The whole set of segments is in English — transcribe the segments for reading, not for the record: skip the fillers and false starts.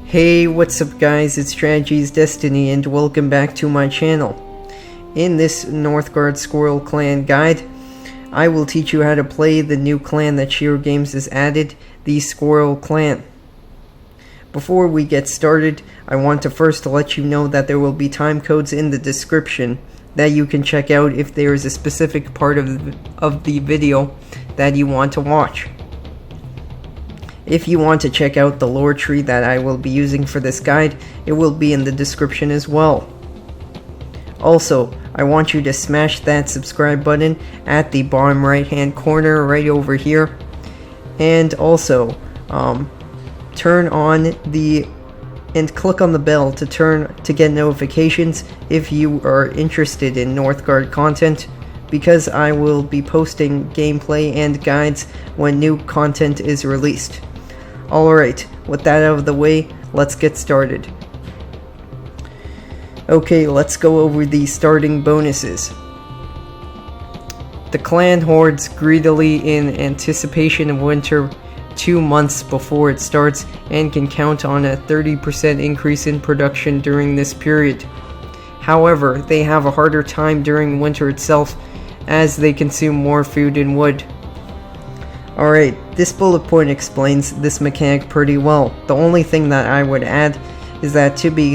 Hey, what's up guys, it's StrategyIsDestiny and welcome back to my channel. In this Northgard Squirrel Clan guide, I will teach you how to play the new clan that Shiro Games has added, the Squirrel Clan. Before we get started, I want to first let you know that there will be time codes in the description that you can check out if there is a specific part of the video that you want to watch. If you want to check out the lore tree that I will be using for this guide, it will be in the description as well. Also, I want you to smash that subscribe button at the bottom right hand corner right over here. And also, turn on and click on the bell to get notifications if you are interested in Northgard content, because I will be posting gameplay and guides when new content is released. Alright, with that out of the way, let's get started. Okay, let's go over the starting bonuses. The clan hoards greedily in anticipation of winter 2 months before it starts and can count on a 30% increase in production during this period. However, they have a harder time during winter itself as they consume more food and wood. Alright, this bullet point explains this mechanic pretty well. The only thing that I would add is that to be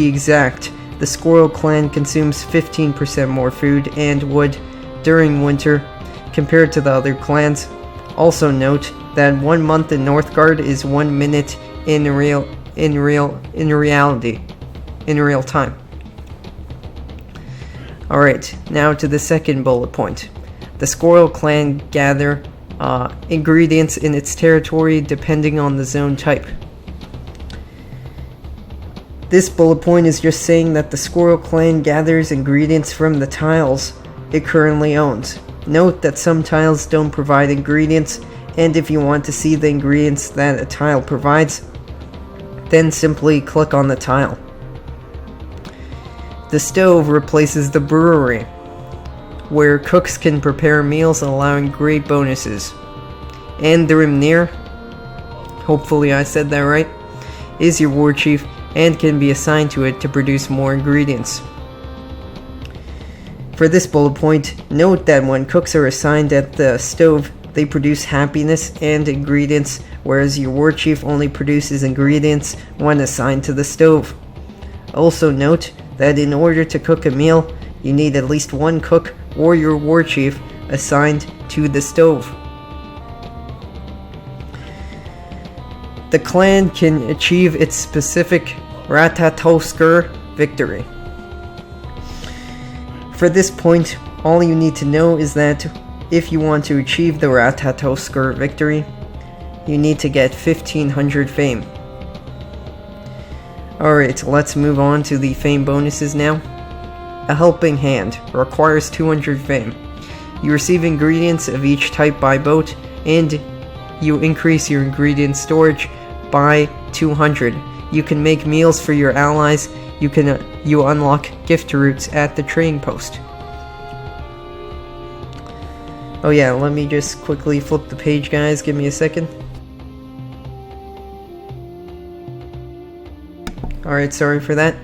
exact, the Squirrel Clan consumes 15% more food and wood during winter compared to the other clans. Also note that 1 month in Northgard is 1 minute in real time. Alright, now to the second bullet point. The Squirrel Clan gather ingredients in its territory depending on the zone type. This bullet point is just saying that the Squirrel Clan gathers ingredients from the tiles it currently owns. Note that some tiles don't provide ingredients, and if you want to see the ingredients that a tile provides, then simply click on the tile. The stove replaces the brewery, where cooks can prepare meals allowing great bonuses. And the Rimnir, hopefully I said that right, is your war chief and can be assigned to it to produce more ingredients. For this bullet point, note that when cooks are assigned at the stove, they produce happiness and ingredients, whereas your war chief only produces ingredients when assigned to the stove. Also note that in order to cook a meal, you need at least one cook or your war chief assigned to the stove. The clan can achieve its specific Ratatosker victory. For this point, all you need to know is that if you want to achieve the Ratatosker victory, you need to get 1500 fame. Alright, let's move on to the fame bonuses now. A helping hand requires 200 fame. You receive ingredients of each type by boat, and you increase your ingredient storage by 200. You can make meals for your allies. You unlock gift routes at the trading post. Oh yeah, let me just quickly flip the page, guys. Give me a second. Alright, sorry for that.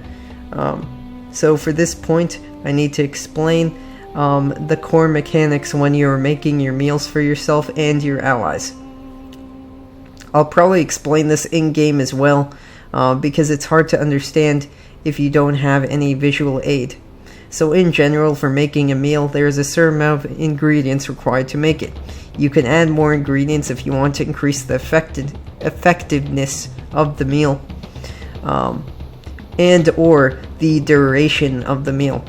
So for this point, I need to explain the core mechanics when you're making your meals for yourself and your allies. I'll probably explain this in-game as well, because it's hard to understand if you don't have any visual aid. So in general, for making a meal, there's a certain amount of ingredients required to make it. You can add more ingredients if you want to increase the effectiveness of the meal, and or the duration of the meal.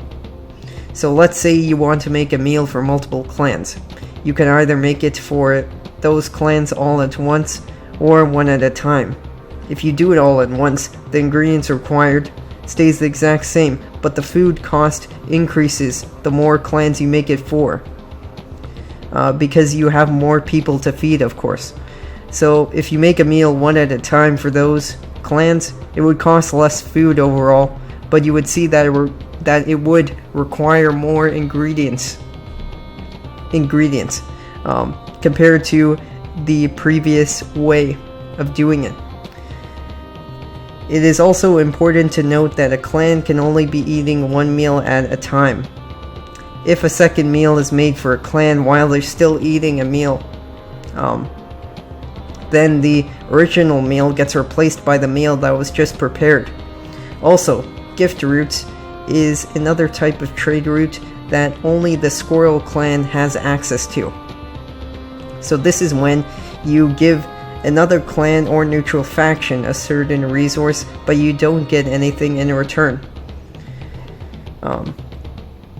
So let's say you want to make a meal for multiple clans. You can either make it for those clans all at once or one at a time. If you do it all at once, the ingredients required stays the exact same, but the food cost increases the more clans you make it for, because you have more people to feed, of course. So if you make a meal one at a time for those clans, it would cost less food overall, but you would see that it would require more ingredients compared to the previous way of doing it. It is also important to note that a clan can only be eating one meal at a time. If a second meal is made for a clan while they're still eating a meal, then the original meal gets replaced by the meal that was just prepared. Also, gift routes is another type of trade route that only the Squirrel Clan has access to. So this is when you give another clan or neutral faction a certain resource, but you don't get anything in return.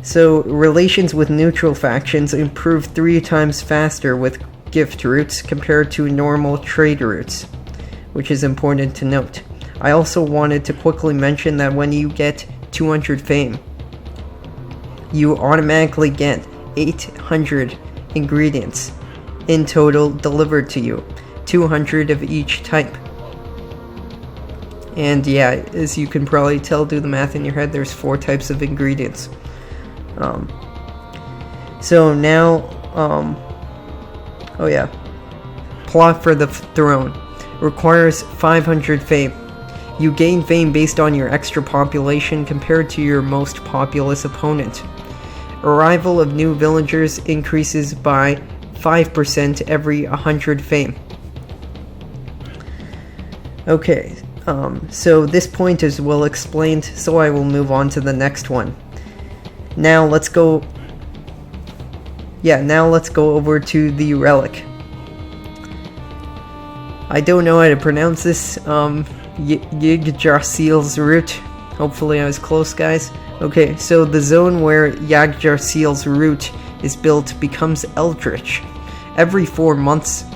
So relations with neutral factions improve 3 times faster with gift routes compared to normal trade routes, which is important to note. I also wanted to quickly mention that when you get 200 fame, you automatically get 800 ingredients in total delivered to you, 200 of each type. And yeah, as you can probably tell, do the math in your head, there's 4 types of ingredients. So now, oh yeah, plot for the throne requires 500 fame. You gain fame based on your extra population compared to your most populous opponent. Arrival of new villagers increases by 5% every 100 fame. Okay, so this point is well explained, so I will move on to the next one. Now let's go over to the Relic. I don't know how to pronounce this, Yggdrasil's route. Hopefully I was close, guys. Okay, so the zone where Yggdrasil's route is built becomes Eldritch. Every 4 months,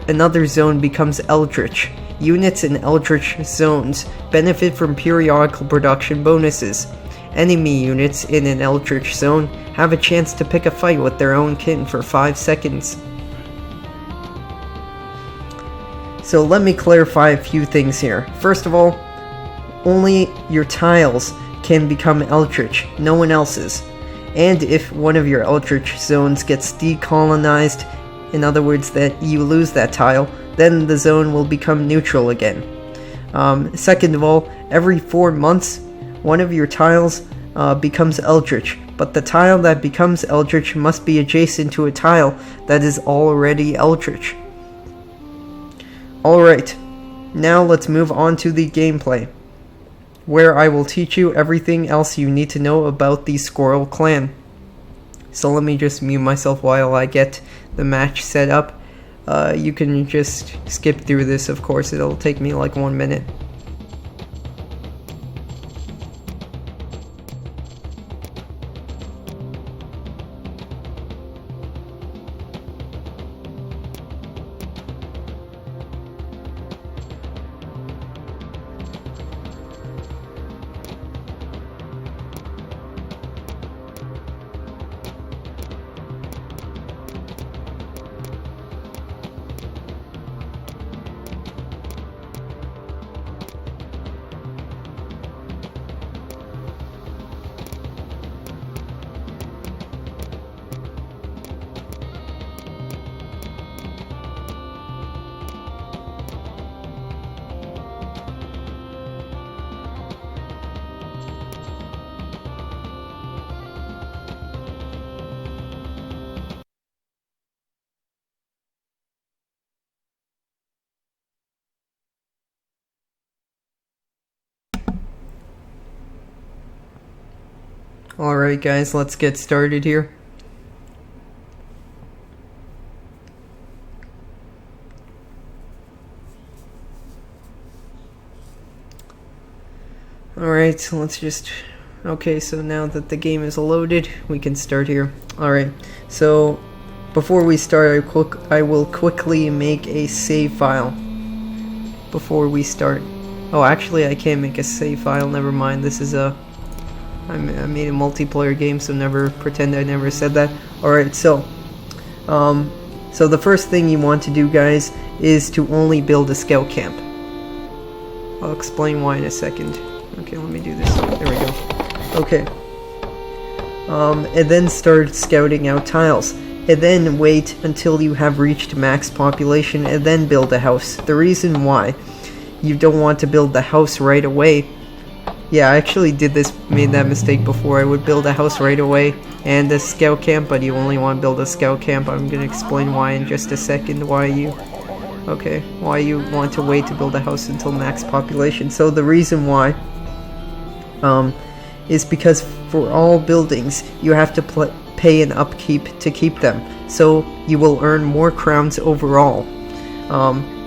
another zone becomes Eldritch. Units in Eldritch zones benefit from periodical production bonuses. Enemy units in an Eldritch zone have a chance to pick a fight with their own kin for 5 seconds. So let me clarify a few things here. First of all, only your tiles can become Eldritch, no one else's. And if one of your Eldritch zones gets decolonized, in other words that you lose that tile, then the zone will become neutral again. Second of all, every 4 months, one of your tiles becomes Eldritch, but the tile that becomes Eldritch must be adjacent to a tile that is already Eldritch. Alright, now let's move on to the gameplay, where I will teach you everything else you need to know about the Squirrel Clan. So let me just mute myself while I get the match set up. You can just skip through this, of course, it'll take me like 1 minute. Alright guys, let's get started here. Alright, so let's just... Okay, so now that the game is loaded, we can start here. Alright, so before we start, I will quickly make a save file before we start. Oh, actually I can't make a save file, never mind, this is a... I made a multiplayer game, so never pretend I never said that. Alright, so the first thing you want to do, guys, is to only build a scout camp. I'll explain why in a second. Okay, let me do this. There we go. Okay. And then start scouting out tiles. And then wait until you have reached max population and then build a house. The reason why you don't want to build the house right away. Yeah, I actually made that mistake before. I would build a house right away and a scout camp, but you only want to build a scout camp. I'm gonna explain why in just a second, why you want to wait to build a house until max population. So the reason why is because for all buildings you have to pay an upkeep to keep them, so you will earn more crowns overall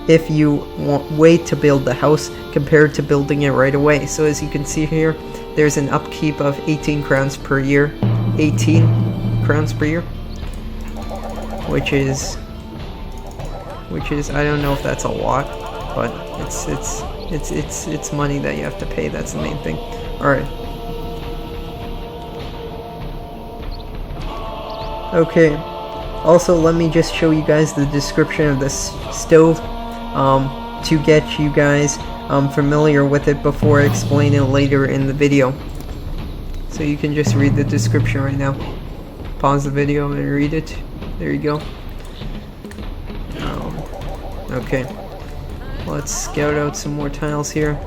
if you wait to build the house compared to building it right away. So as you can see here, there's an upkeep of 18 crowns per year, 18 crowns per year, which is I don't know if that's a lot, but it's money that you have to pay. That's the main thing. All right. Okay. Also, let me just show you guys the description of this stove to get you guys familiar with it before I explain it later in the video. So you can just read the description right now. Pause the video and read it. There you go. Okay. Let's scout out some more tiles here.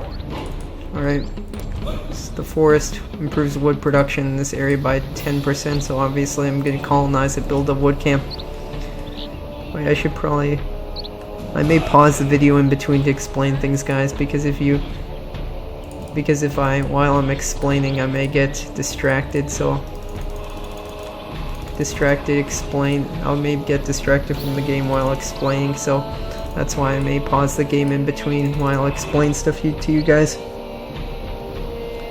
Alright. The forest improves wood production in this area by 10%, so obviously I'm going to colonize it, build a wood camp. Wait, I may pause the video in between to explain things, guys, because while I'm explaining, I may get distracted, so I may get distracted from the game while explaining, so that's why I may pause the game in between while I explain stuff to you guys.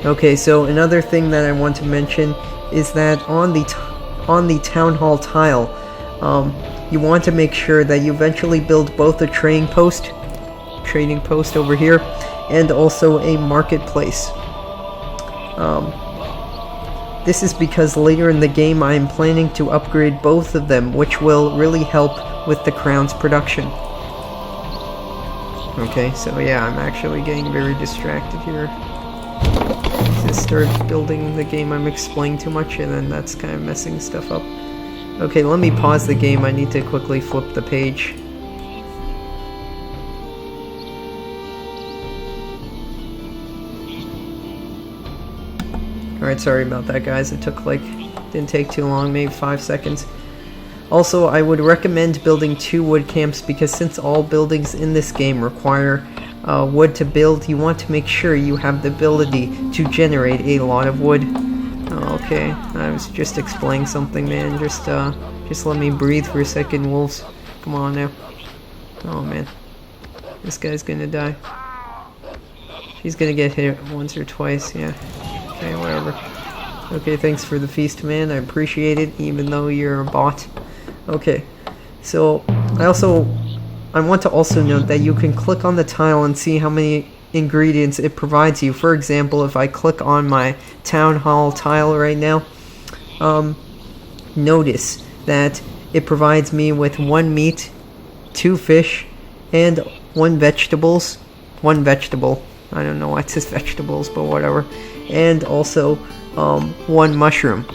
Okay, so another thing that I want to mention is that on the town hall tile, you want to make sure that you eventually build both a trading post over here, and also a marketplace. This is because later in the game I am planning to upgrade both of them, which will really help with the crown's production. Okay, so yeah, I'm actually getting very distracted here. Just start building the game, I'm explaining too much, and then that's kind of messing stuff up. Okay, let me pause the game. I need to quickly flip the page. Alright, sorry about that, guys. It didn't take too long, maybe 5 seconds. Also, I would recommend building 2 wood camps, because since all buildings in this game require wood to build, you want to make sure you have the ability to generate a lot of wood. Okay, I was just explaining something, man. Just let me breathe for a second, wolves. Come on now. Oh man, this guy's gonna die. He's gonna get hit once or twice. Yeah. Okay, whatever. Okay, thanks for the feast, man. I appreciate it, even though you're a bot. Okay, so I want to also note that you can click on the tile and see how many ingredients it provides you. For example, if I click on my town hall tile right now, notice that it provides me with 1 meat, 2 fish, and 1 vegetable. I don't know why it says vegetables, but whatever. And also 1 mushroom.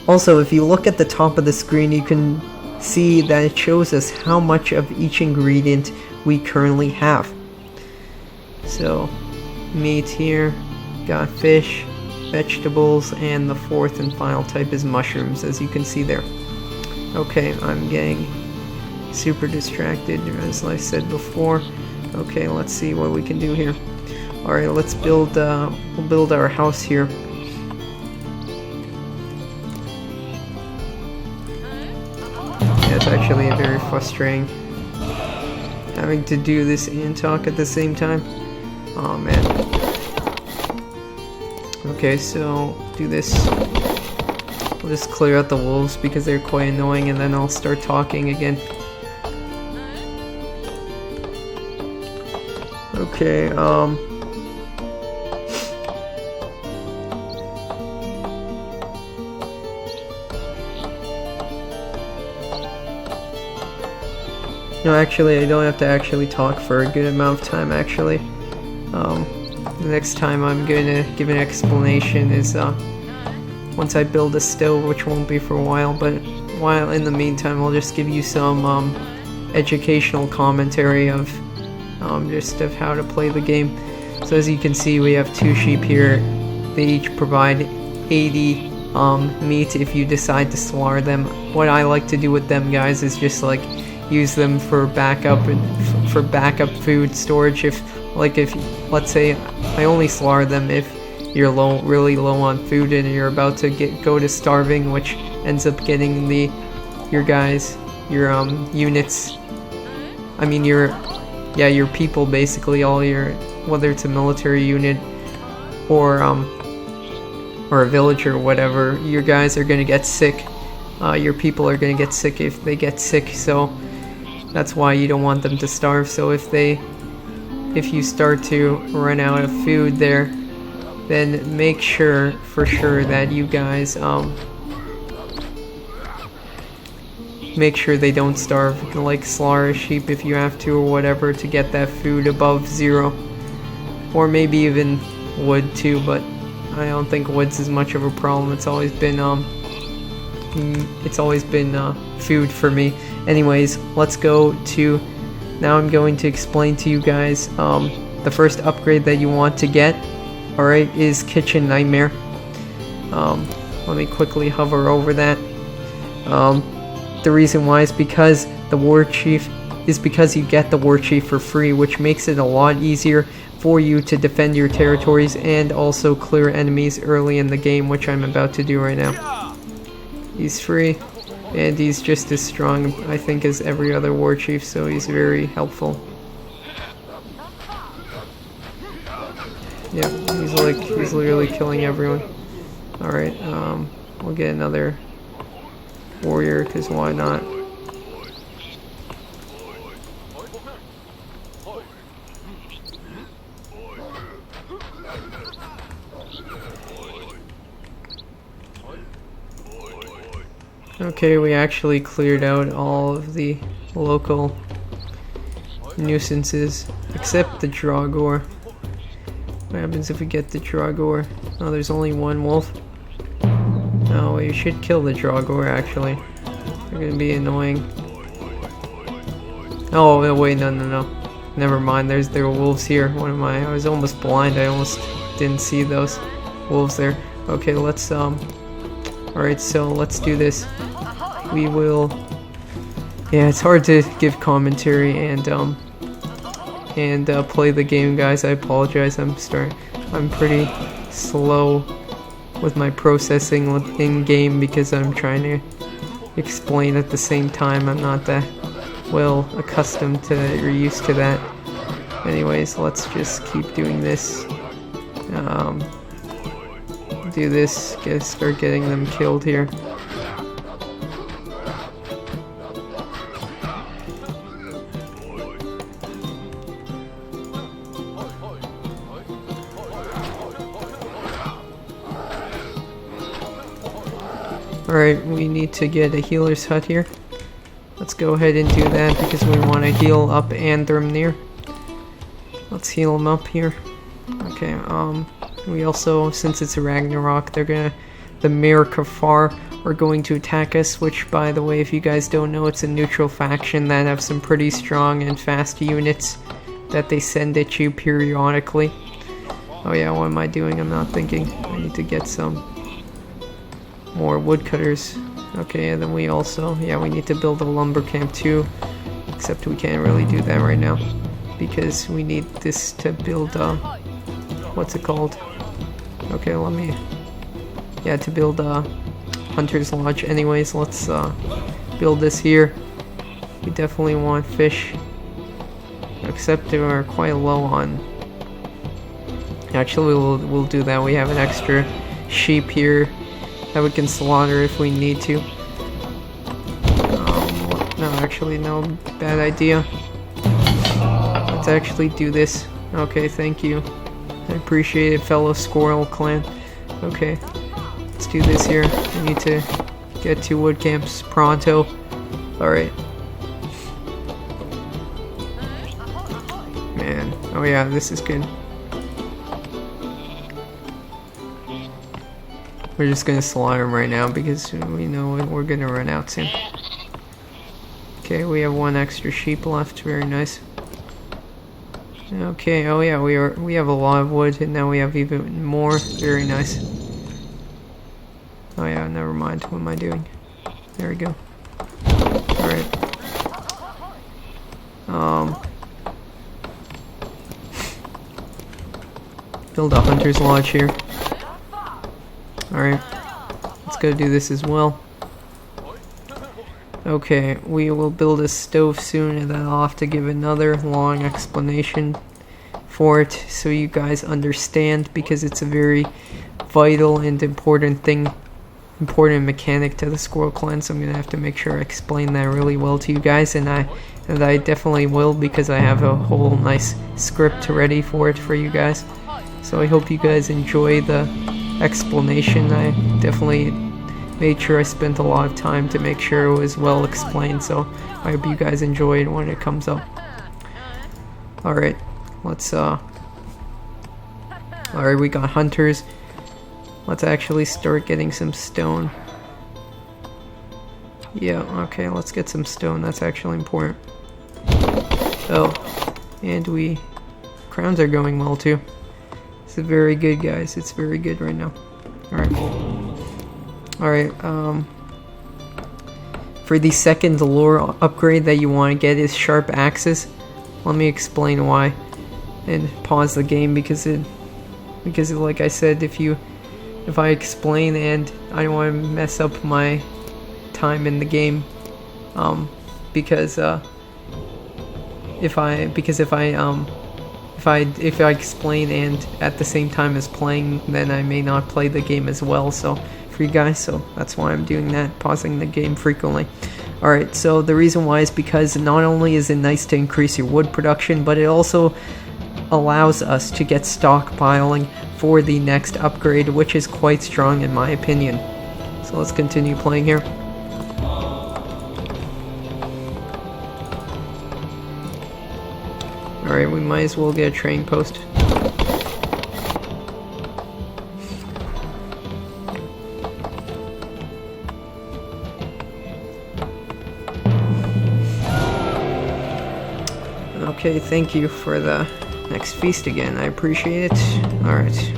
Also, if you look at the top of the screen, you can see that it shows us how much of each ingredient we currently have. So, meat here, got fish, vegetables, and the 4th and final type is mushrooms, as you can see there. Okay, I'm getting super distracted, as I said before. Okay, let's see what we can do here. Alright, let's build, we'll build our house here. Yeah, it's actually very frustrating having to do this and talk at the same time. Oh man. Okay, so do this. I'll just clear out the wolves because they're quite annoying, and then I'll start talking again. Okay, no, actually, I don't have to actually talk for a good amount of time, actually. The next time I'm gonna give an explanation is, once I build a stove, which won't be for a while, but while in the meantime, I'll just give you some, educational commentary of just of how to play the game. So as you can see, we have 2 sheep here. They each provide 80 meat if you decide to slaughter them. What I like to do with them, guys, is just like use them for backup and for backup food storage. If let's say I only slaughter them if you're really low on food and you're about to go to starving, which ends up getting your units. I mean your people, basically all your, whether it's a military unit or a village or whatever, your guys are gonna get sick. Your people are gonna get sick if they get sick, so that's why you don't want them to starve. So if you start to run out of food there, then make sure for sure that you guys make sure they don't starve. Like slaughter a sheep if you have to or whatever to get that food above 0, or maybe even wood too, but I don't think wood's as much of a problem. It's always been food for me. Anyways, let's go to, now I'm going to explain to you guys the first upgrade that you want to get, alright, is Kitchen Nightmare. Let me quickly hover over that. The reason why is because the War Chief you get the War Chief for free, which makes it a lot easier for you to defend your territories and also clear enemies early in the game, which I'm about to do right now. He's free, and he's just as strong, I think, as every other War Chief, so he's very helpful. Yeah, he's literally killing everyone. Alright, we'll get another warrior, because why not? Okay, we actually cleared out all of the local nuisances, except the Dragor. What happens if we get the Dragor? Oh, there's only 1 wolf. No, we should kill the Dragor, actually. They're gonna be annoying. Oh, wait, no. Never mind, there were wolves here. I was almost blind, I almost didn't see those wolves there. Okay, let's, alright, so let's do this. We will, yeah, it's hard to give commentary and play the game, guys. I apologize, I'm pretty slow with my processing in-game because I'm trying to explain at the same time. I'm not that well accustomed to or used to that. Anyways, let's just keep doing this. Do this, start getting them killed here. Alright, we need to get a healer's hut here. Let's go ahead and do that because we want to heal up Andromnir. Let's heal him up here. Okay, we also, since it's a Ragnarok, the Mirkafar are going to attack us, which, by the way, if you guys don't know, it's a neutral faction that have some pretty strong and fast units that they send at you periodically. Oh yeah, what am I doing? I'm not thinking. I need to get some more woodcutters. Okay, and then we also, yeah, we need to build a lumber camp too, except we can't really do that right now because we need this to build, what's it called? Okay, to build a hunter's lodge. Anyways, let's build this here. We definitely want fish, except they are quite low on. Actually, we'll do that. We have an extra sheep here that we can slaughter if we need to. No, actually, no, bad idea. Let's actually do this. Okay, thank you. I appreciate it, fellow Squirrel Clan. Okay, let's do this here. We need to get 2 wood camps pronto. Alright. Man, oh yeah, this is good. We're just gonna slaughter him right now because we know we're gonna run out soon. Okay, we have one extra sheep left. Very nice. Okay, oh yeah, we have a lot of wood, and now we have even more. Very nice. Oh yeah, never mind. What am I doing? There we go. Alright. Build a hunter's lodge here. Alright. Let's go do this as well. Okay, we will build a stove soon, and then I'll have to give another long explanation for it so you guys understand, because it's a very vital and important mechanic to the Squirrel Clan, so I'm gonna have to make sure I explain that really well to you guys, and I definitely will, because I have a whole nice script ready for it for you guys. So I hope you guys enjoy the explanation. I definitely made sure I spent a lot of time to make sure it was well explained, so I hope you guys enjoy it when it comes up. Alright, let's alright, we got hunters. Let's actually start getting some stone. Yeah, okay, let's get some stone. That's actually important. Oh, and crowns are going well too. This is very good, guys. It's very good right now. Alright, for the second lore upgrade that you want to get is sharp axes. Let me explain why, and pause the game, because like I said, if I explain and I don't want to mess up my time in the game, because if I explain and at the same time as playing, then I may not play the game as well, so for you guys, so that's why I'm doing that, pausing the game frequently. Alright, so the reason why is because not only is it nice to increase your wood production, but it also allows us to get stockpiling for the next upgrade, which is quite strong in my opinion. So let's continue playing here. Alright, we might as well get a trading post. Okay, thank you for the next feast again. I appreciate it. Alright.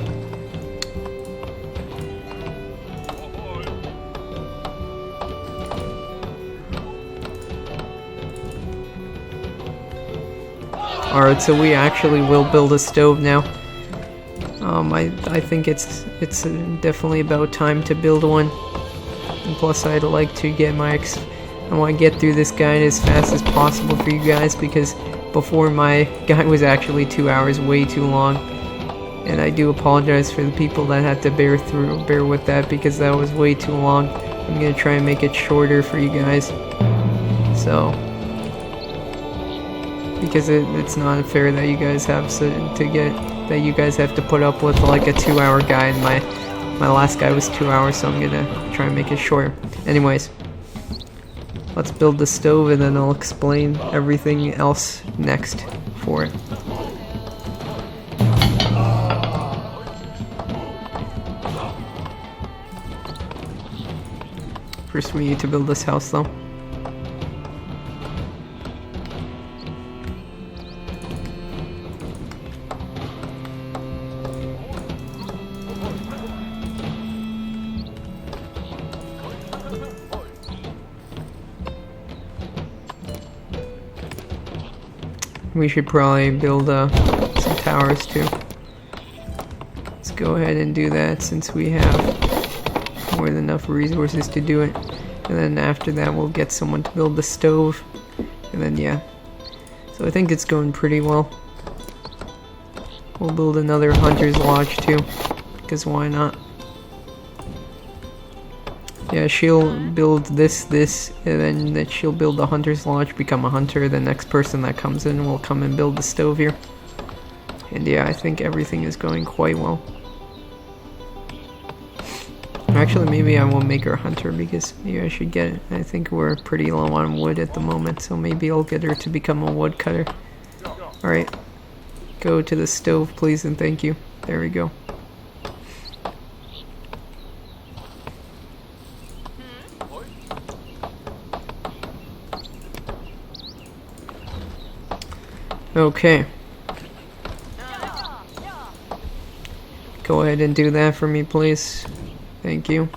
Alright, so we actually will build a stove now. I think it's definitely about time to build one. And plus, I'd like to get I want to get through this guide as fast as possible for you guys, because before my guide was actually 2 hours, way too long. And I do apologize for the people that had to bear with that, because that was way too long. I'm gonna try and make it shorter for you guys. So, because it's not fair that you guys have to put up with like a 2 hour guide. My last guide was 2 hours, so I'm gonna try and make it shorter. Anyways, let's build the stove, and then I'll explain everything else next for it. First we need to build this house though. We should probably build some towers too. Let's go ahead and do that, since we have more than enough resources to do it. And then after that we'll get someone to build the stove. And then yeah. So I think it's going pretty well. We'll build another hunter's lodge too, because why not? Yeah, she'll build this, and then she'll build the hunter's lodge, become a hunter. The next person that comes in will come and build the stove here. And yeah, I think everything is going quite well. Actually, maybe I won't make her a hunter, because maybe I should get it. I think we're pretty low on wood at the moment, so maybe I'll get her to become a woodcutter. Alright, go to the stove please and thank you. There we go. Okay. Go ahead and do that for me, please. Thank you.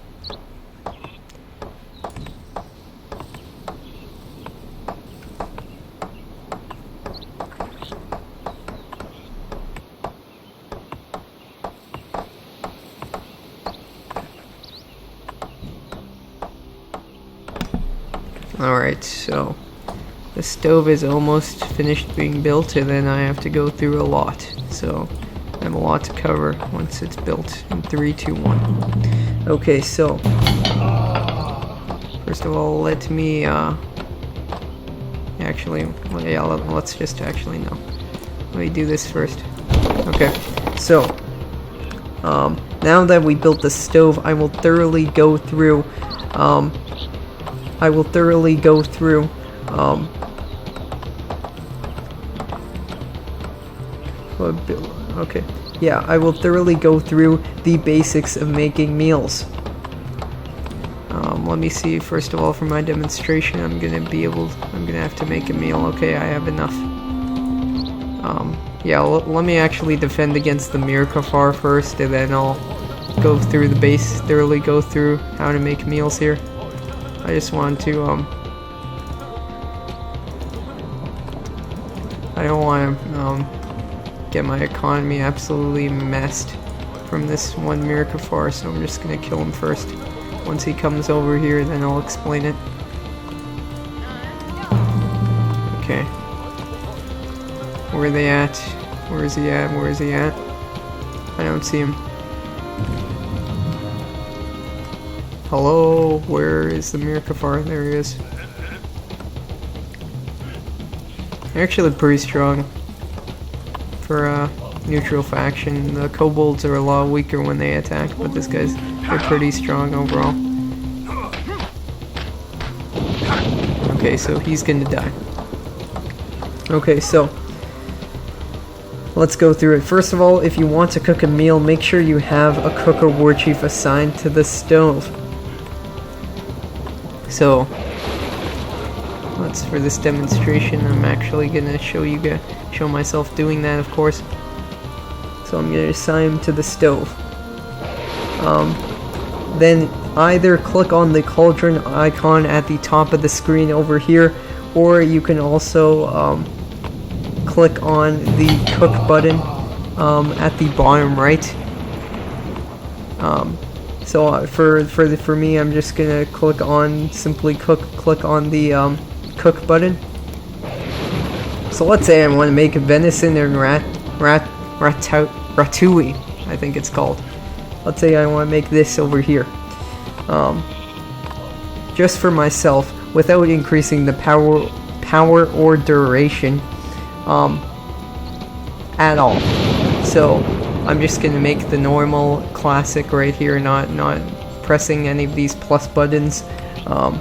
Alright, so the stove is almost finished being built, and then I have to go through a lot. So I have a lot to cover once it's built in 3, 2, 1. Okay, so first of all, let me actually, well, yeah, let's just actually no. Let me do this first. Okay, so now that we built the stove, I will thoroughly go through okay, yeah, I will thoroughly go through the basics of making meals. Let me see, first of all, for my demonstration, I'm gonna have to make a meal. Okay, I have enough. Yeah, let me actually defend against the Mirkafar first, and then I'll go through the base, thoroughly go through how to make meals here. I just want to, I don't want to, get my economy absolutely messed from this one Mirkafar, so I'm just gonna kill him first. Once he comes over here, then I'll explain it. Okay. Where are they at? Where is he at? Where is he at? I don't see him. Hello? Where is the Mirkafar? There he is. They're actually pretty strong for a neutral faction. The kobolds are a lot weaker when they attack, but they're pretty strong overall. Okay, so he's gonna die. Okay, so let's go through it. First of all, if you want to cook a meal, make sure you have a cook or war chief assigned to the stove. So, for this demonstration, I'm actually gonna show myself doing that, of course. So I'm gonna assign him to the stove. Then either click on the cauldron icon at the top of the screen over here, or you can also click on the cook button at the bottom right. So for me, I'm just gonna click on the cook button. So let's say I want to make a venison and ratatouille, I think it's called. Let's say I want to make this over here. Just for myself, without increasing the power or duration at all. So I'm just gonna make the normal classic right here, not pressing any of these plus buttons. And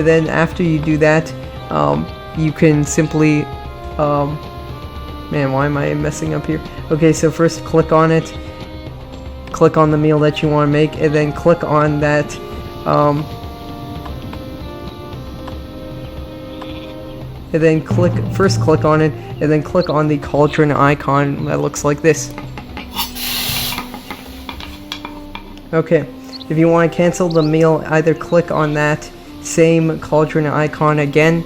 then after you do that, you can simply man, why am I messing up here? Okay, so first click on it, click on the meal that you want to make, and then click on that and then click on it, and then click on the cauldron icon that looks like this. Okay, if you want to cancel the meal, either click on that same cauldron icon again,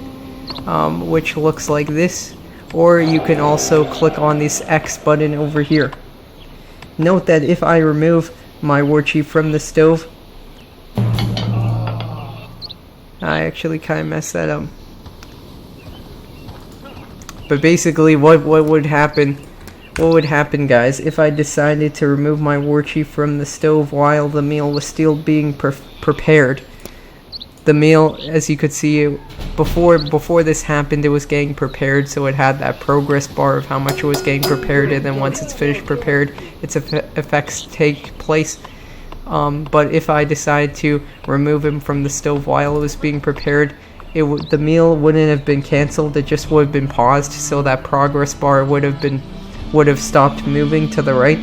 which looks like this, or you can also click on this X button over here. Note that if I remove my war chief from the stove, I actually kind of messed that up. But basically, what would happen, guys, if I decided to remove my war chief from the stove while the meal was still being prepared? The meal, as you could see, before this happened, it was getting prepared, so it had that progress bar of how much it was getting prepared, and then once it's finished prepared, its effects take place. But if I decide to remove him from the stove while it was being prepared, the meal wouldn't have been cancelled, it just would have been paused, so that progress bar would have stopped moving to the right.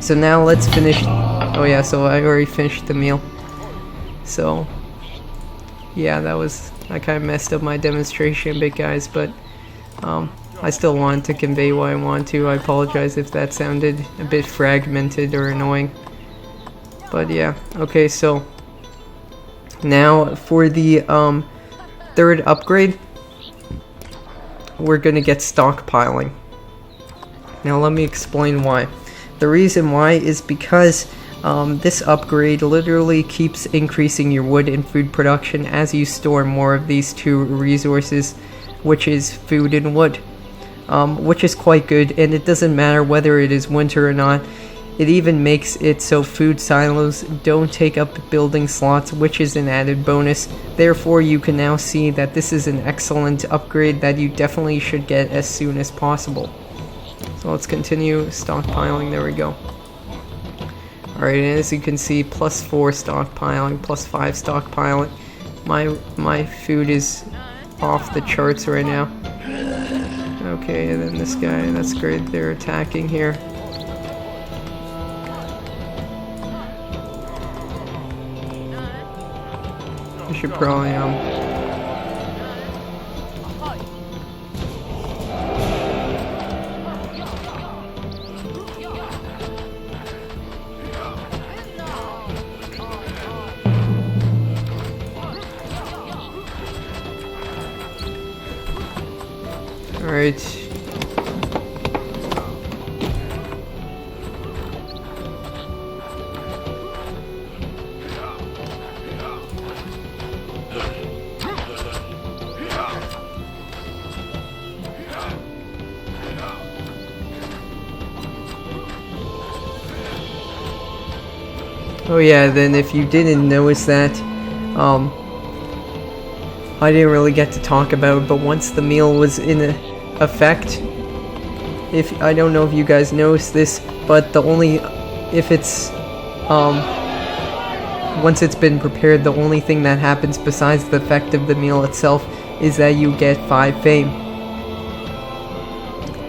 So now let's finish Oh yeah, so I already finished the meal. So yeah, I kind of messed up my demonstration a bit, guys, but I still wanted to convey what I want to. I apologize if that sounded a bit fragmented or annoying. But yeah, okay, so now for the third upgrade, we're gonna get stockpiling. Now let me explain why. The reason why is because this upgrade literally keeps increasing your wood and food production as you store more of these two resources, which is food and wood, which is quite good, and it doesn't matter whether it is winter or not. It even makes it so food silos don't take up building slots, which is an added bonus. Therefore, you can now see that this is an excellent upgrade that you definitely should get as soon as possible. So let's continue stockpiling. There we go. Alright, and as you can see, +4 stockpiling, +5 stockpiling. My food is off the charts right now. Okay, and then this guy, that's great. They're attacking here. I should probably Alright. Oh yeah, then if you didn't notice that, I didn't really get to talk about, but once the meal was in effect, I don't know if you guys noticed this, but once it's been prepared, the only thing that happens besides the effect of the meal itself is that you get 5 fame.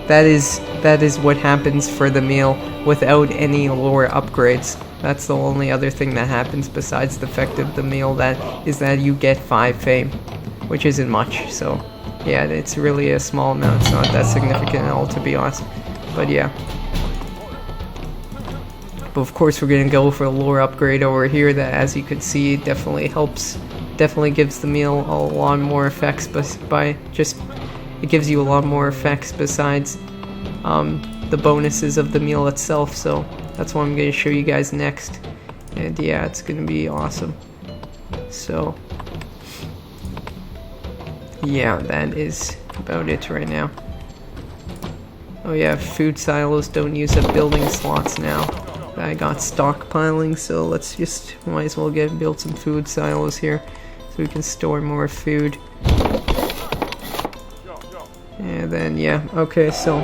That is what happens for the meal without any lore upgrades. That's the only other thing that happens besides the effect of the meal, that you get 5 fame, which isn't much. So yeah, it's really a small amount. It's not that significant at all, to be honest. But yeah. But of course we're gonna go for a lore upgrade over here that, as you can see, definitely gives the meal a lot more effects, it gives you a lot more effects besides the bonuses of the meal itself. So that's what I'm going to show you guys next, and yeah, it's going to be awesome. So yeah, that is about it right now. Oh yeah, food silos don't use up building slots now. I got stockpiling, so let's might as well build some food silos here so we can store more food. And then yeah, okay, so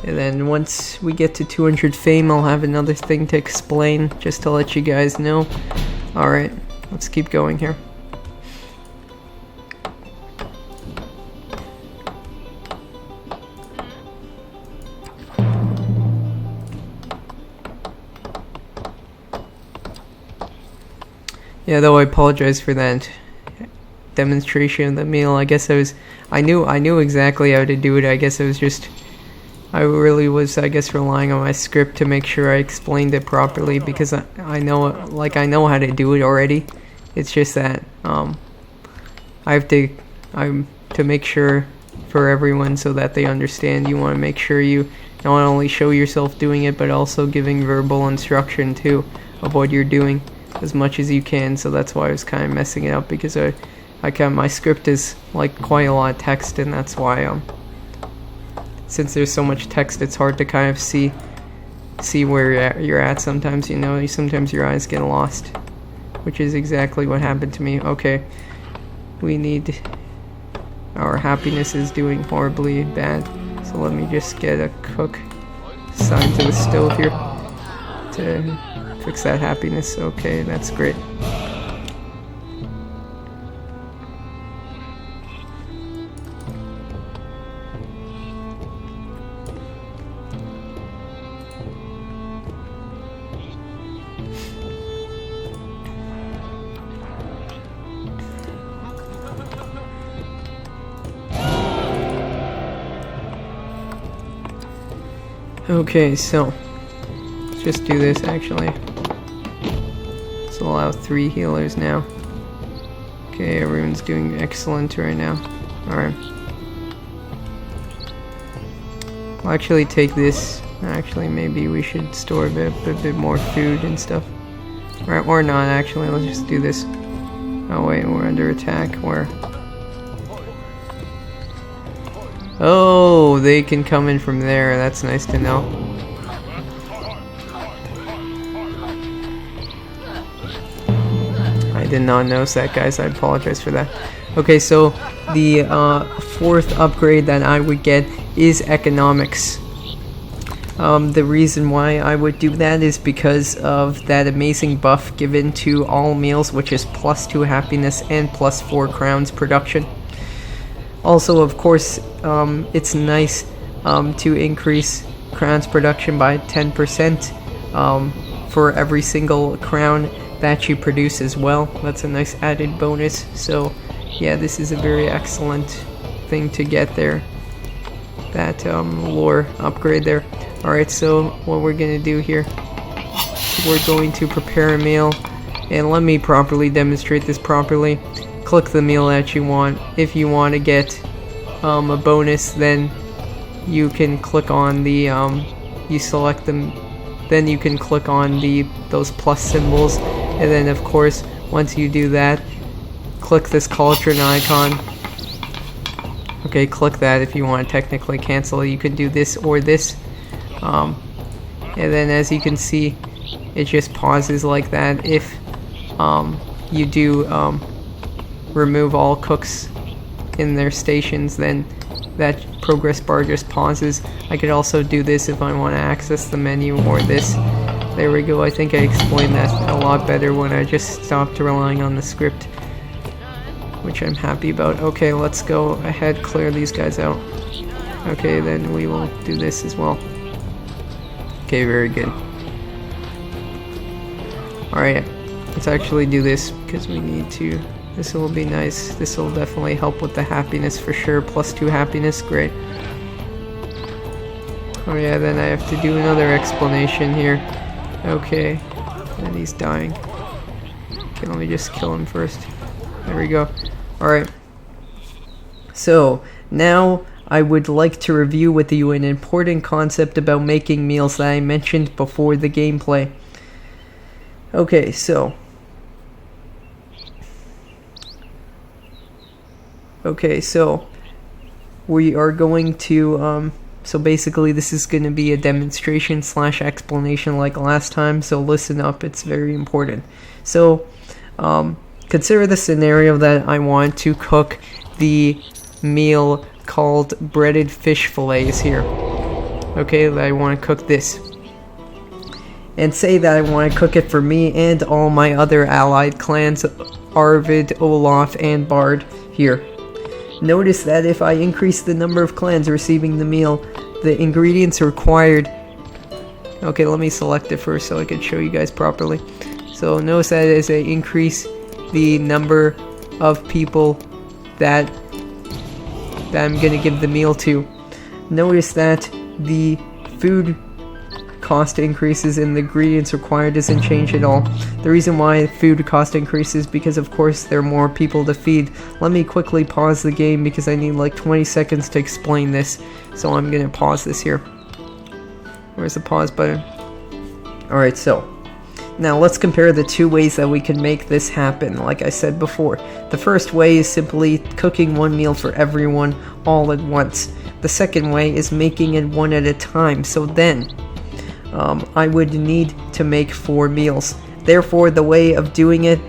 and then once we get to 200 fame, I'll have another thing to explain, just to let you guys know. Alright, let's keep going here. Yeah, though I apologize for that demonstration of the meal. I guess I knew exactly how to do it. I guess I really was, I guess, relying on my script to make sure I explained it properly, because I know how to do it already. It's just that to make sure for everyone so that they understand, you want to make sure you not only show yourself doing it, but also giving verbal instruction too of what you're doing as much as you can. So that's why I was kind of messing it up, because my script is like quite a lot of text, and that's why since there's so much text, it's hard to kind of see where you're at sometimes, sometimes your eyes get lost, which is exactly what happened to me. Okay, our happiness is doing horribly bad, so let me just get a cook assigned to the stove here to fix that happiness. Okay, that's great. Okay, so let's just do this actually. Let's allow 3 healers now. Okay, everyone's doing excellent right now. Alright. I'll actually take this. Actually, maybe we should store a bit more food and stuff. Alright, or not actually, let's just do this. Oh wait, we're under attack. Where? Oh, they can come in from there. That's nice to know. I did not notice that, guys. I apologize for that. Okay, so the 4th upgrade that I would get is economics. The reason why I would do that is because of that amazing buff given to all meals, which is +2 happiness and +4 crowns production. Also, of course, it's nice to increase crowns production by 10% for every single crown that you produce as well. That's a nice added bonus. So yeah, this is a very excellent thing to get there. That lore upgrade there. Alright, so what we're gonna do here, we're going to prepare a meal, and let me properly demonstrate this properly. Click the meal that you want. If you want to get a bonus, then you can click on the you select them, then you can click on those plus symbols, and then of course once you do that, click this cauldron icon. Okay, click that if you want to technically cancel. You can do this or this, and then as you can see, it just pauses like that. If you do remove all cooks in their stations, then that progress bar just pauses. I could also do this if I want to access the menu, or this. There we go. I think I explained that a lot better when I just stopped relying on the script, which I'm happy about. Okay, let's go ahead, clear these guys out. Okay, then we will do this as well. Okay, very good. Alright, let's actually do this because we need to. This will be nice. This will definitely help with the happiness for sure. +2 happiness, great. Oh yeah, then I have to do another explanation here. Okay, and he's dying. Okay, let me just kill him first. There we go. Alright. So, now I would like to review with you an important concept about making meals that I mentioned before the gameplay. Okay, so we are going to so basically this is going to be a demonstration / explanation like last time, so listen up, it's very important. So consider the scenario that I want to cook the meal called breaded fish fillets here. Okay, that I want to cook this. And say that I want to cook it for me and all my other allied clans, Arvid, Olaf, and Bard here. Notice that if I increase the number of clans receiving the meal, the ingredients required... Okay, let me select it first so I can show you guys properly. So notice that as I increase the number of people that I'm going to give the meal to, notice that the food cost increases and the ingredients required doesn't change at all. The reason why food cost increases because of course there are more people to feed. Let me quickly pause the game because I need like 20 seconds to explain this. So I'm gonna pause this here. Where's the pause button? Alright, so now let's compare the 2 ways that we can make this happen, like I said before. The first way is simply cooking 1 meal for everyone all at once. The second way is making it 1 at a time, so then I would need to make 4 meals. Therefore, the way of doing it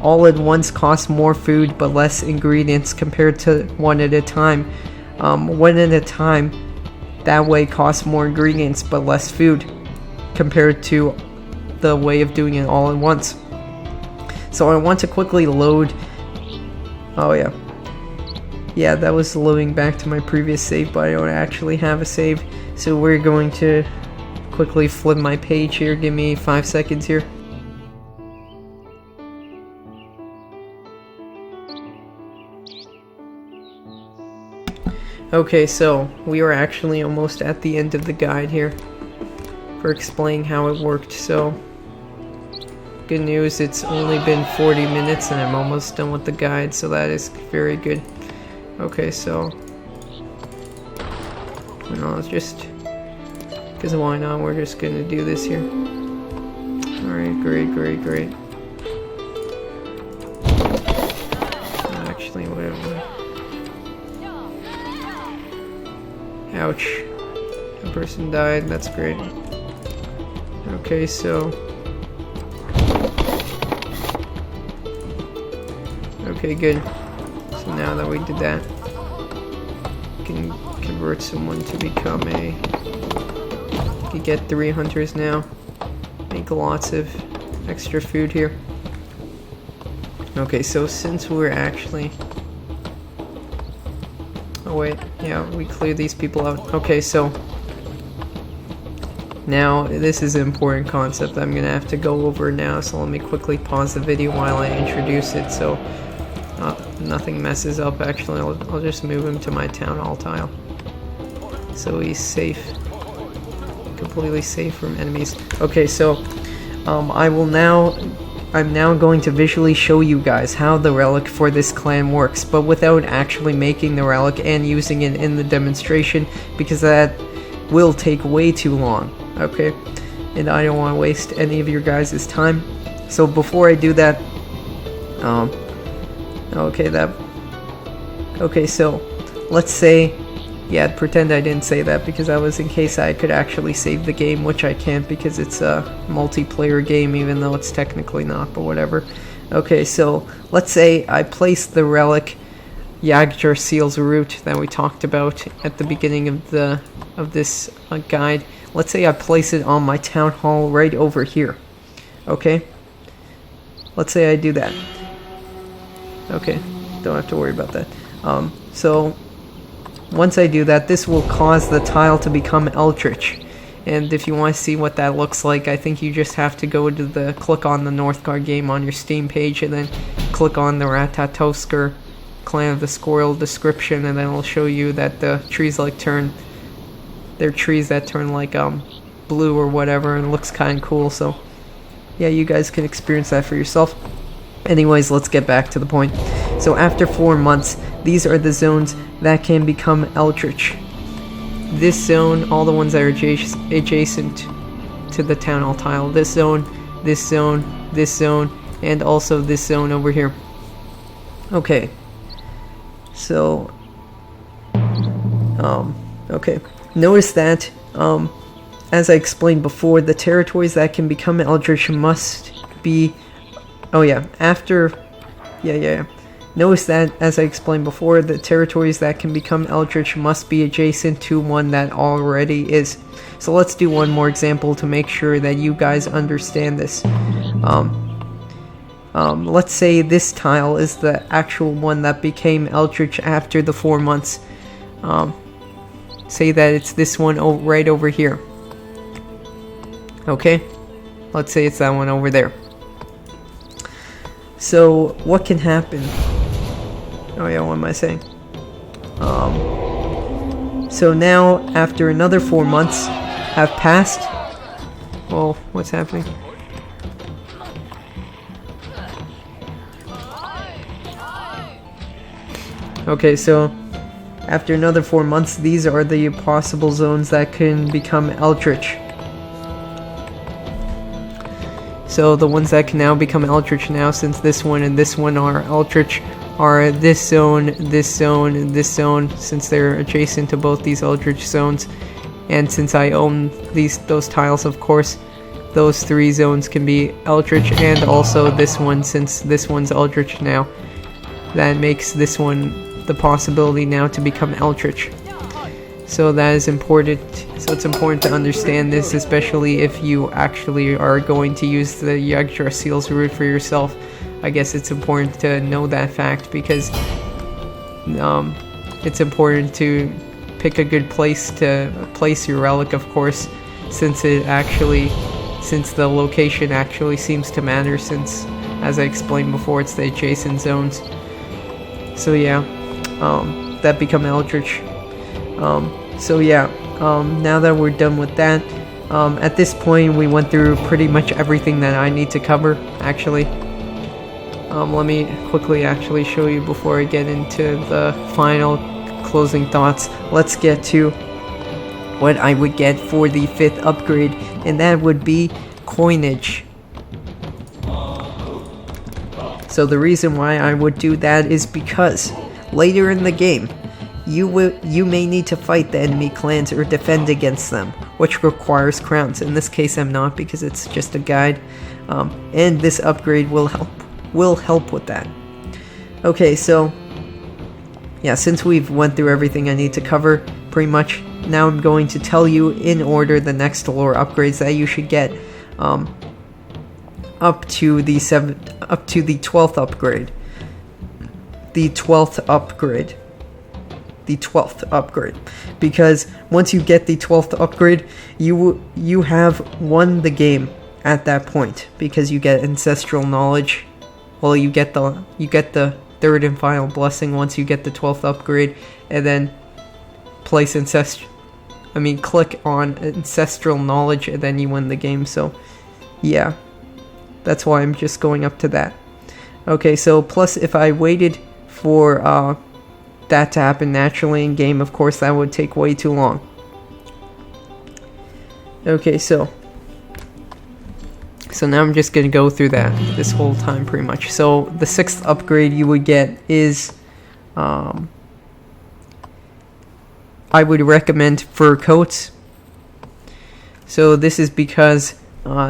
all at once costs more food but less ingredients compared to 1 at a time. 1 at a time, that way costs more ingredients but less food compared to the way of doing it all at once. So I want to quickly load. Oh yeah. Yeah, that was loading back to my previous save, but I don't actually have a save. So we're going to quickly flip my page here. Give me 5 seconds here. Okay, so we are actually almost at the end of the guide here. for explaining how it worked. So, good news, it's only been 40 minutes and I'm almost done with the guide, so that is very good. Okay, so, just because why not? We're just gonna do this here. Alright, great. Actually, whatever. Ouch. A person died, that's great. Okay, so... Okay, good. So now that we did that, we can convert someone to become a... You can get 3 hunters now. Make lots of extra food here. Okay, so since we're actually... Oh wait, yeah, we clear these people out. Okay, so... Now, this is an important concept I'm gonna have to go over now, so let me quickly pause the video while I introduce it so nothing messes up. Actually, I'll just move him to my town hall tile. So he's safe. Completely safe from enemies. Okay, so I'm now going to visually show you guys how the relic for this clan works, but without actually making the relic and using it in the demonstration, because that will take way too long, okay? And I don't want to waste any of your guys' time. So before I do that, okay, so let's say, yeah, pretend I didn't say that because that was in case I could actually save the game, which I can't because it's a multiplayer game, even though it's technically not, but whatever. Okay, so let's say I place the relic Yagdra Seal's route that we talked about at the beginning of this guide. Let's say I place it on my town hall right over here. Okay? Let's say I do that. Okay, don't have to worry about that. So once I do that, this will cause the tile to become eldritch. And if you want to see what that looks like, I think you just have to go to click on the Northgard game on your Steam page, and then click on the Ratatosker Clan of the Squirrel description, and then it'll show you that the trees they're trees that turn like blue or whatever, and it looks kind of cool. So yeah, you guys can experience that for yourself. Anyways, let's get back to the point. So after 4 months, these are the zones that can become eldritch. This zone, all the ones that are adjacent to the town hall tile. This zone, and also this zone over here. Okay. So, okay. Notice that, as I explained before, the territories that can become eldritch must be... Oh yeah, Notice that, as I explained before, the territories that can become eldritch must be adjacent to one that already is. So let's do one more example to make sure that you guys understand this. Let's say this tile is the actual one that became eldritch after the 4 months. Say that it's this one right over here. Okay? Let's say it's that one over there. So, what can happen? Oh yeah, what am I saying? So now, after another 4 months have passed... Well, what's happening? Okay, so after another 4 months, these are the possible zones that can become eldritch. So the ones that can now become eldritch now, since this one and this one are eldritch, are this zone, this zone, and this zone, since they're adjacent to both these eldritch zones. And since I own those tiles, of course, those 3 zones can be eldritch, and also this one, since this one's eldritch now. That makes this one the possibility now to become eldritch. So that is important. So it's important to understand this, especially if you actually are going to use the Yagdra Seal's route for yourself. I guess it's important to know that fact, because it's important to pick a good place to place your relic, of course, since the location actually seems to matter, since, as I explained before, it's the adjacent zones. So yeah, that become eldritch. So yeah, now that we're done with that, At this point, we went through pretty much everything that I need to cover, actually. Let me quickly actually show you before I get into the final closing thoughts. Let's get to what I would get for the 5th upgrade, and that would be coinage. So the reason why I would do that is because later in the game, you may need to fight the enemy clans or defend against them, which requires crowns. In this case, I'm not, because it's just a guide, and this upgrade will help with that. Okay, so yeah, since we've went through everything I need to cover, pretty much, now I'm going to tell you in order the next lore upgrades that you should get up to the 12th upgrade. The 12th upgrade, because once you get the 12th upgrade, you have won the game at that point, because you get ancestral knowledge. Well, you get the 3rd and final blessing once you get the 12th upgrade, and then click on ancestral knowledge, and then you win the game. So yeah, that's why I'm just going up to that. Okay, so plus if I waited for that to happen naturally in game, of course that would take way too long. Okay, so now I'm just gonna go through that this whole time pretty much. So the 6th upgrade you would get is I would recommend fur coats. So this is because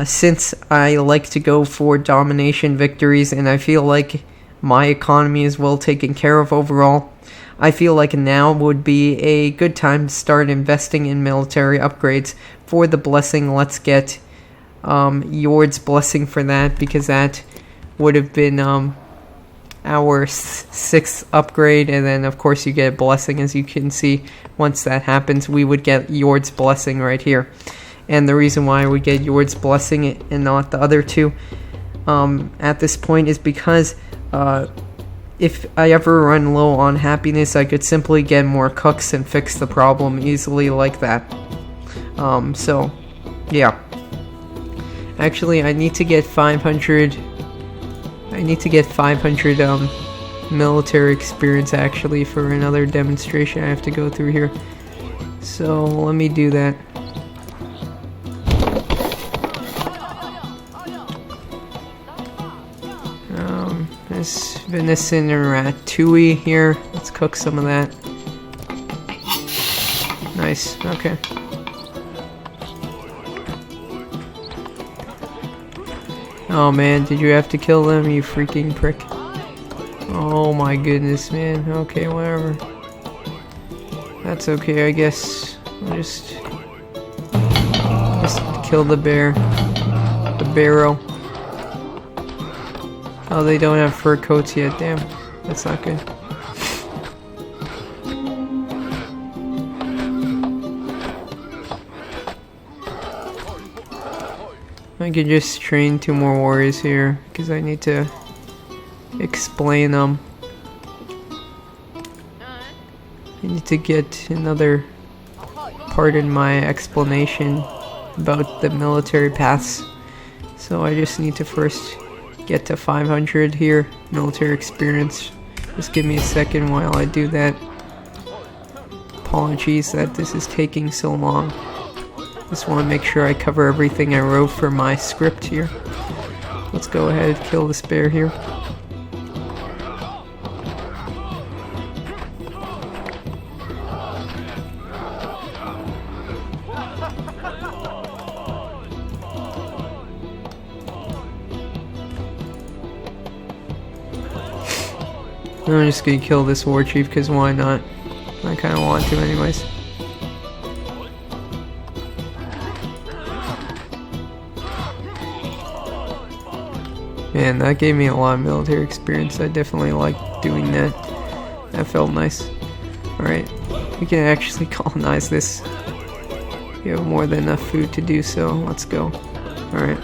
since I like to go for domination victories, and I feel like my economy is well taken care of overall, I feel like now would be a good time to start investing in military upgrades. For the blessing, let's get Yord's blessing for that, because that would have been our 6th upgrade, and then of course you get a blessing. As you can see, once that happens, we would get Yord's blessing right here. And the reason why we get Yord's blessing and not the other two at this point is because if I ever run low on happiness, I could simply get more cooks and fix the problem easily like that. So yeah, actually I need to get 500 military experience actually for another demonstration I have to go through here. So let me do that. There's venison and ratatouille here. Let's cook some of that. Nice, okay. Oh man, did you have to kill them, you freaking prick? Oh my goodness, man. Okay, whatever. That's okay, I guess. I'll just kill the bear. The barrow. Oh, they don't have fur coats yet, damn. That's not good. I could just train 2 more warriors here, because I need to explain them. I need to get another part in my explanation about the military paths. So I just need to first get to 500 here, military experience. Just give me a second while I do that. Apologies that this is taking so long. Just want to make sure I cover everything I wrote for my script here. Let's go ahead and kill this bear here. I'm just gonna kill this war chief, because why not? I kinda want to anyways. Man, that gave me a lot of military experience. I definitely liked doing that. That felt nice. Alright, we can actually colonize this. We have more than enough food to do so. Let's go. Alright.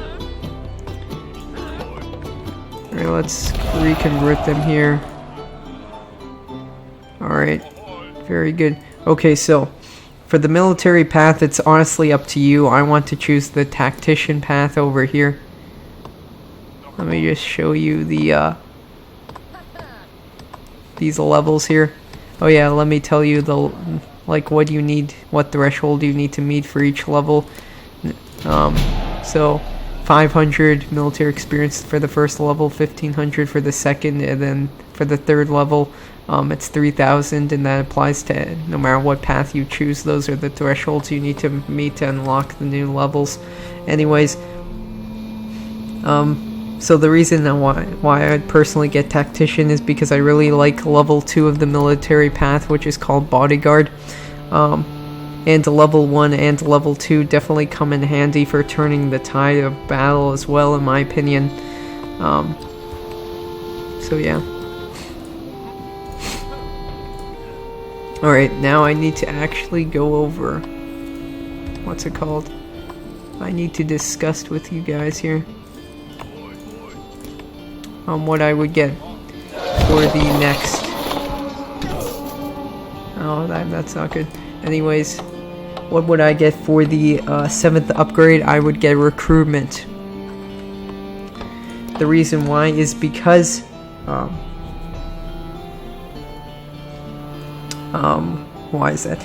Alright, let's reconvert them here. Alright, very good. Okay, so For the military path, it's honestly up to you. I want to choose the tactician path over here. Let me just show you the these levels here. Oh yeah, let me tell you the what you need, what threshold you need to meet for each level. So 500 military experience for the first level, 1500 for the second, and then for the third level it's 3000, and that applies to no matter what path you choose. Those are the thresholds you need to meet to unlock the new levels. Anyways, so the reason why I'd personally get Tactician is because I really like level 2 of the military path, which is called Bodyguard. And level 1 and level 2 definitely come in handy for turning the tide of battle as well, in my opinion. So yeah. Alright, now I need to actually go over... what's it called? I need to discuss with you guys here what I would get for the next... oh, that's not good. Anyways, what would I get for the 7th upgrade? I would get recruitment. The reason why is because why is that?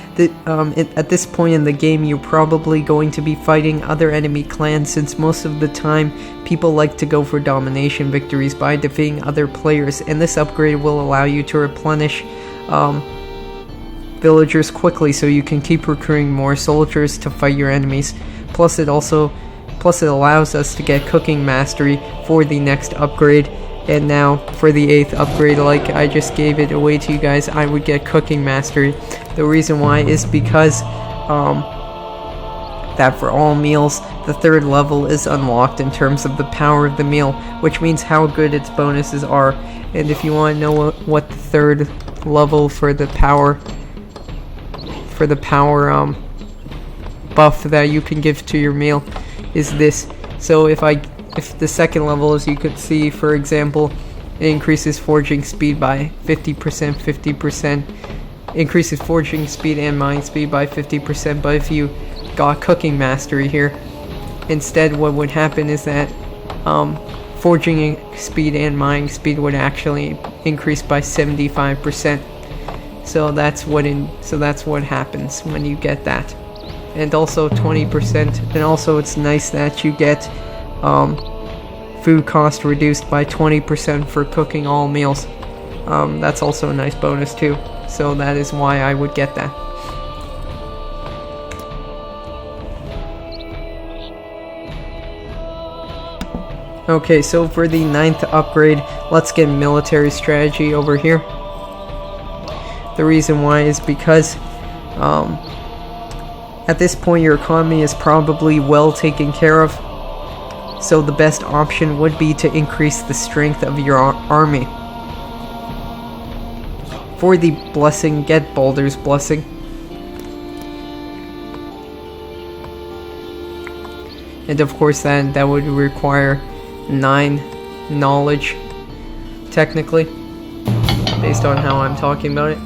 At this point in the game, you're probably going to be fighting other enemy clans, since most of the time people like to go for domination victories by defeating other players, and this upgrade will allow you to replenish villagers quickly, so you can keep recruiting more soldiers to fight your enemies. Plus it allows us to get cooking mastery for the next upgrade. And now for the 8th upgrade, like I just gave it away to you guys, I would get cooking mastery. The reason why is because that for all meals, the 3rd level is unlocked in terms of the power of the meal, which means how good its bonuses are. And if you want to know what the 3rd level for the power buff that you can give to your meal is this. So if the 2nd level, as you could see, for example, it increases forging speed by 50%, increases forging speed and mining speed by 50%, but if you got cooking mastery here, instead what would happen is that forging speed and mining speed would actually increase by 75%. So that's what happens when you get that. And also 20%, and also it's nice that you get food cost reduced by 20% for cooking all meals. That's also a nice bonus too, so that is why I would get that. Okay, so for the 9th upgrade, let's get military strategy over here. The reason why is because at this point your economy is probably well taken care of, so the best option would be to increase the strength of your army. For the blessing, get Balder's Blessing. And of course that would require 9 knowledge, technically, based on how I'm talking about it.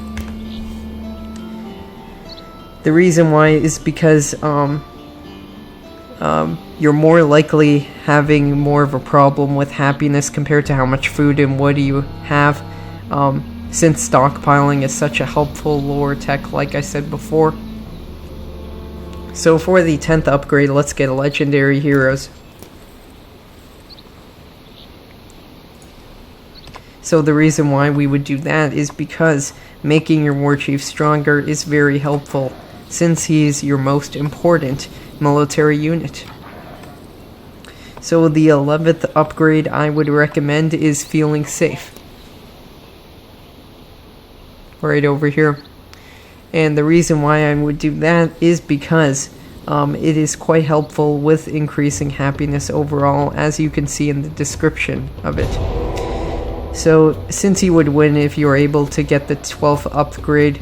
The reason why is because you're more likely having more of a problem with happiness compared to how much food and wood you have, since stockpiling is such a helpful lore tech, like I said before. So for the 10th upgrade, let's get legendary heroes. So the reason why we would do that is because making your war chief stronger is very helpful, since he's your most important military unit. So the 11th upgrade I would recommend is Feeling Safe. Right over here. And the reason why I would do that is because it is quite helpful with increasing happiness overall, as you can see in the description of it. So since you would win if you are able to get the 12th upgrade,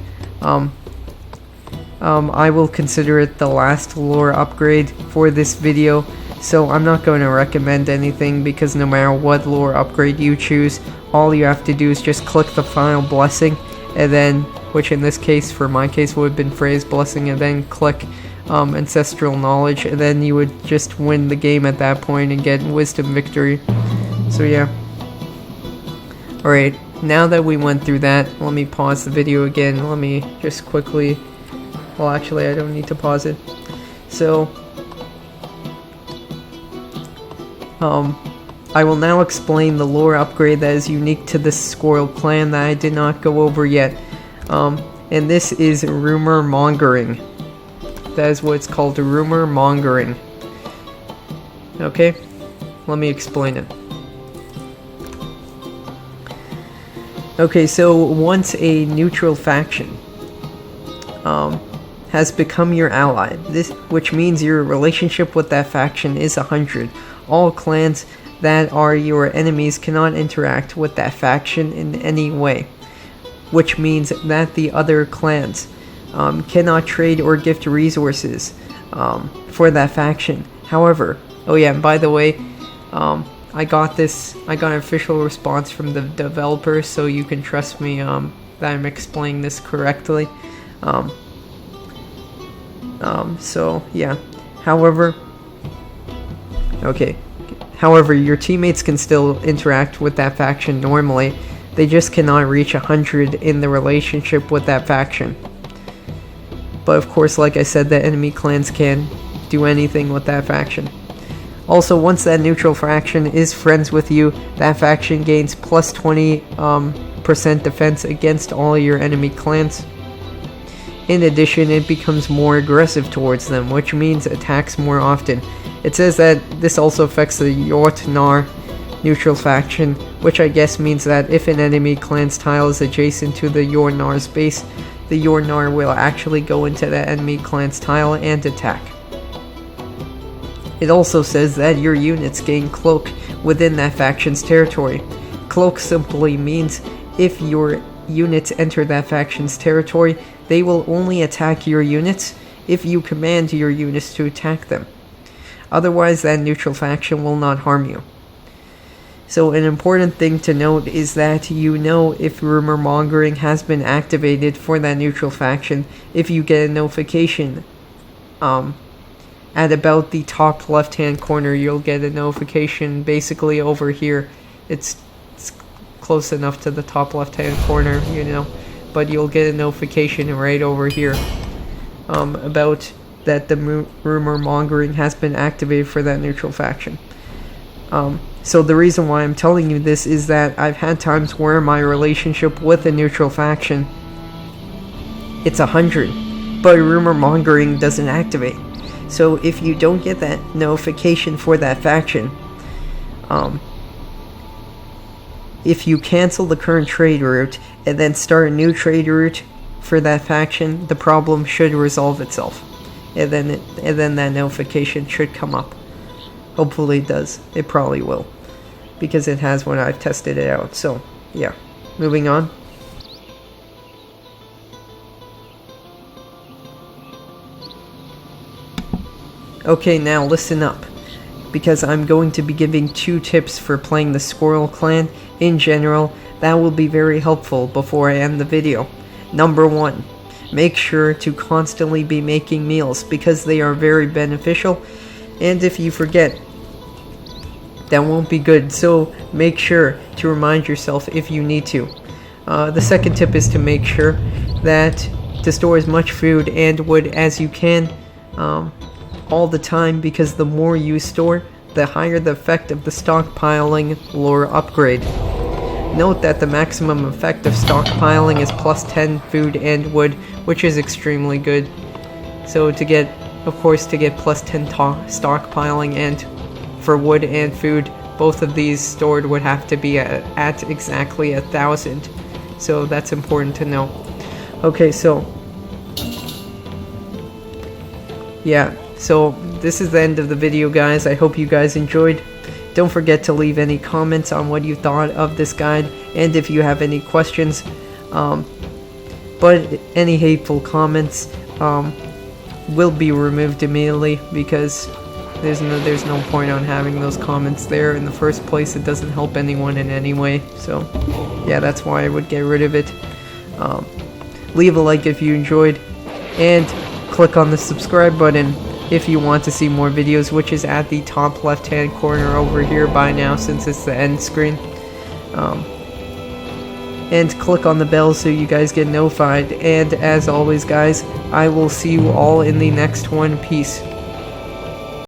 I will consider it the last lore upgrade for this video, so I'm not going to recommend anything, because no matter what lore upgrade you choose, all you have to do is just click the final blessing and then which in this case, for my case, would have been phrase blessing, and then click ancestral knowledge, and then you would just win the game at that point and get wisdom victory. So yeah. Alright, now that we went through that, let me pause the video again. Let me just quickly, well actually I don't need to pause it. So I will now explain the lore upgrade that is unique to this squirrel clan that I did not go over yet. And this is rumor mongering. That is what it's called, rumor mongering. Okay, let me explain it. Okay, so once a neutral faction has become your ally, which means your relationship with that faction is 100. All clans that are your enemies cannot interact with that faction in any way, which means that the other clans cannot trade or gift resources for that faction. However, oh yeah, and by the way, I got an official response from the developers, so you can trust me that I'm explaining this correctly. So yeah, however, your teammates can still interact with that faction normally. They just cannot reach 100 in the relationship with that faction. But of course, like I said, the enemy clans can do anything with that faction. Also, once that neutral faction is friends with you, that faction gains plus 20% defense against all your enemy clans. In addition, it becomes more aggressive towards them, which means attacks more often. It says that this also affects the Yortnar neutral faction, which I guess means that if an enemy clan's tile is adjacent to the Yornar's base, the Yornar will actually go into that enemy clan's tile and attack. It also says that your units gain cloak within that faction's territory. Cloak simply means if your units enter that faction's territory, they will only attack your units if you command your units to attack them. Otherwise, that neutral faction will not harm you. So an important thing to note is that you know if rumor mongering has been activated for that neutral faction if you get a notification. At about the top left hand corner, you'll get a notification basically over here. It's close enough to the top left hand corner, you know, but you'll get a notification right over here about that the rumor mongering has been activated for that neutral faction. So the reason why I'm telling you this is that I've had times where my relationship with a neutral faction, it's 100, but rumor mongering doesn't activate. So if you don't get that notification for that faction, if you cancel the current trade route and then start a new trade route for that faction, the problem should resolve itself. And then that notification should come up. Hopefully it does. It probably will, because it has when I've tested it out. So yeah, moving on. Okay, now listen up, because I'm going to be giving 2 tips for playing the Squirrel Clan in general that will be very helpful before I end the video. Number 1, make sure to constantly be making meals because they are very beneficial, and if you forget, that won't be good, so make sure to remind yourself if you need to. The second tip is to make sure that to store as much food and wood as you can all the time, because the more you store, the higher the effect of the stockpiling lore upgrade. Note that the maximum effect of stockpiling is plus 10 food and wood, which is extremely good. So to get, of course, to get plus 10 stockpiling and for wood and food, both of these stored would have to be at exactly 1,000. So that's important to know. Okay, so yeah, so this is the end of the video, guys. I hope you guys enjoyed. Don't forget to leave any comments on what you thought of this guide, and if you have any questions. But any hateful comments will be removed immediately, because there's no point on having those comments there in the first place. It doesn't help anyone in any way. So yeah, that's why I would get rid of it. leave a like if you enjoyed, and click on the subscribe button if you want to see more videos, which is at the top left hand corner over here by now since it's the end screen. And click on the bell so you guys get notified. And as always guys, I will see you all in the next one. Peace.